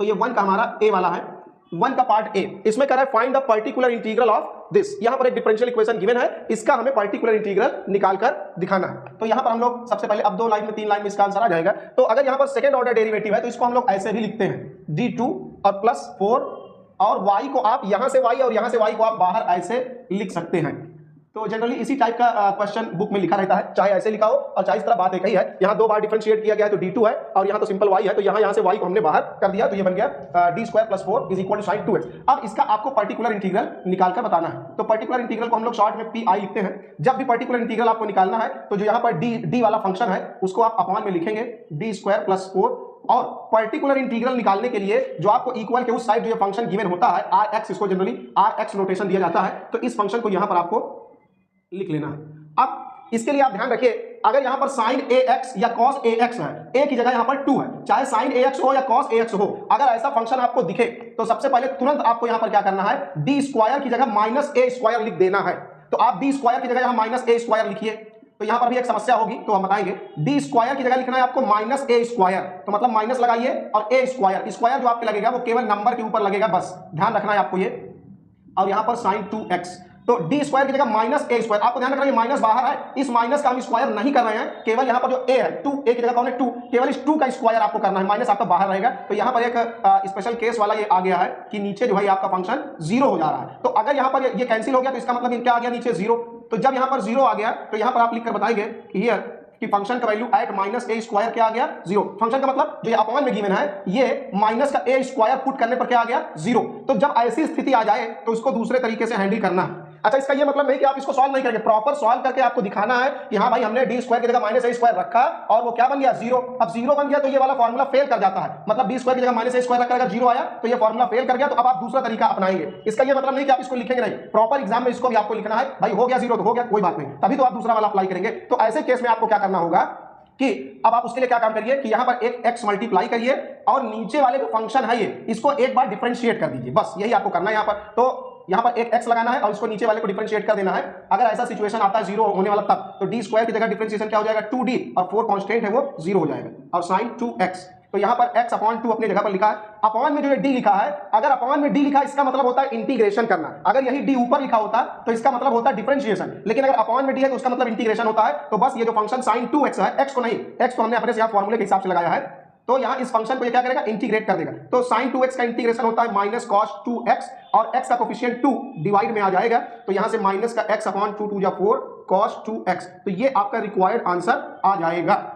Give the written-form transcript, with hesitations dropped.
तो ये 1 का हमारा ए वाला है, 1 का पार्ट ए। इसमें कह रहा है find the particular integral of this. यहां पर एक डिफरेंशियल इक्वेशन गिवन है, इसका हमें पर्टिकुलर इंटीग्रल निकालकर दिखाना है। तो यहां पर हम लोग सबसे पहले अब 2 लाइन में 3 लाइन में इसका आंसर आ जाएगा। तो अगर यहां पर सेकंड ऑर्डर डेरिवेटिव है तो इसको हम लोग ऐसे भी लिखते हैं d2 और प्लस 4 और y को आप यहां से y और यहां से y को आप बाहर ऐसे लिख सकते हैं। तो जनरली इसी टाइप का क्वेश्चन बुक में लिखा रहता है, चाहे ऐसे लिखा हो और चाहे इस तरह, बात एक ही है। यहाँ 2 बार डिफरेंशिएट किया गया है तो d2 है और यहाँ तो सिंपल y है, तो यहाँ से y को हमने बाहर कर दिया, तो ये बन गया d² + 4 = sin 2x। अब इसका आपको पर्टिकुलर इंटीग्रल निकाल कर बताना है। तो पर्टिकुलर इंटीग्रल को हम लोग शॉर्ट में pi लिखते हैं। जब भी पर्टिकुलर इंटीग्रल आपको निकालना है तो जो यहाँ पर d वाला फंक्शन है उसको आप अपॉन में लिखेंगे d² + 4। और पर्टिकुलर इंटीग्रल निकालने के लिए जो आपको इक्वल के उस साइड जो फंक्शन गिवन होता है rx, इसको जनरली rx नोटेशन दिया जाता है, तो इस फंक्शन को यहाँ पर आपको लिख लेना है। अब इसके लिए आप ध्यान रखिए, अगर यहां पर sin ax या cos ax है, a की जगह यहां पर 2 है, चाहे sin ax हो या cos ax हो, अगर ऐसा फंक्शन आपको दिखे तो सबसे पहले तुरंत आपको यहां पर क्या करना है, d² की जगह -a² लिख देना है। तो आप d² की जगह यहां -a² लिखिए। तो यहां पर भी एक समस्या होगी तो हम बताएंगे, d² की जगह लिखना है आपको -a², तो मतलब माइनस लगाइए और a² जो आपके लगेगा वो केवल नंबर के ऊपर लगेगा, बस ध्यान रखना है आपको ये। और यहां पर sin 2x, तो d² की जगह -a², आपको ध्यान रखना है माइनस बाहर है, इस माइनस का हम स्क्वायर नहीं कर रहे हैं, केवल यहाँ पर जो a है 2, a की जगह कौन है 2, केवल इस 2 का स्क्वायर आपको करना है, माइनस आपका बाहर रहेगा। तो यहाँ पर एक स्पेशल केस वाला ये आ गया है कि नीचे जो है आपका फंक्शन 0 हो जा रहा है। तो अगर यहाँ पर ये कैंसिल हो गया तो इसका मतलब क्या आ गया, नीचे 0। तो जब यहाँ पर 0 आ गया तो यहाँ पर आप लिख कर बताएंगे हियर कि फंक्शन का वैल्यू एट -a² क्या आ गया, 0। फंक्शन का मतलब जो ये अपॉन में गिवन है, ये माइनस का a² पुट करने पर क्या आ गया, 0। तो जब ऐसी स्थिति आ जाए तो उसको दूसरे तरीके से हैंडल करना है। अच्छा, इसका ये मतलब नहीं कि आप इसको सॉल्व नहीं करेंगे, प्रॉपर सॉल्व करके आपको दिखाना है कि हाँ भाई हमने d² की जगह -a² रखा और वो क्या बन गया, 0। अब 0 बन गया तो ये वाला फॉर्मूला फेल कर जाता है, मतलब d² की जगह -a² रखा, अगर 0 आया तो ये फॉर्मूला फेल कर गया, तो अब आप दूसरा तरीका अपनाएंगे। इसका ये मतलब नहीं कि आप इसको लिखेंगे नहीं, प्रॉपर एग्जाम में इसको भी आपको लिखना है, भाई हो गया 0 तो हो गया, कोई बात नहीं, तभी तो आप दूसरा वाला अप्लाई करेंगे। तो ऐसे केस में आपको क्या करना होगा कि अब आप उसके लिए क्या काम करिए कि यहां पर एक x मल्टीप्लाई करिए और नीचे वाले जो फंक्शन है ये, इसको एक बार डिफरेंशिएट कर दीजिए, बस यही आपको करना है। यहां पर तो यहां पर एक x लगाना है और इसको नीचे वाले को डिफरेंशिएट कर देना है। अगर ऐसा सिचुएशन आता है 0 होने वाला तब, तो d² की जगह डिफरेंशिएशन क्या हो जाएगा, 2d, और 4 कांस्टेंट है वो 0 हो जाएगा, और sin 2x। तो यहां पर x/2 अपनी जगह पर लिखा है, अपॉन में जो ये d लिखा है, अगर अपॉन में d लिखा है इसका मतलब होता है इंटीग्रेशन करना, अगर यही d ऊपर लिखा होता तो इसका मतलब होता है डिफरेंशिएशन, लेकिन अगर अपॉन में d है तो उसका मतलब इंटीग्रेशन होता है। तो बस ये जो फंक्शन sin 2x है, x को नहीं, x को हमने अपने से यहां फॉर्मूले के हिसाब से लगाया है, तो यहां इस फंक्शन को ये क्या करेगा, इंटीग्रेट कर देगा। तो sin 2x का इंटीग्रेशन होता है -cos 2x, और x का कोफिशिएंट 2 डिवाइड में आ जाएगा, तो यहां से माइनस का x/2 2 4 cos 2x, तो ये आपका रिक्वायर्ड आंसर आ जाएगा।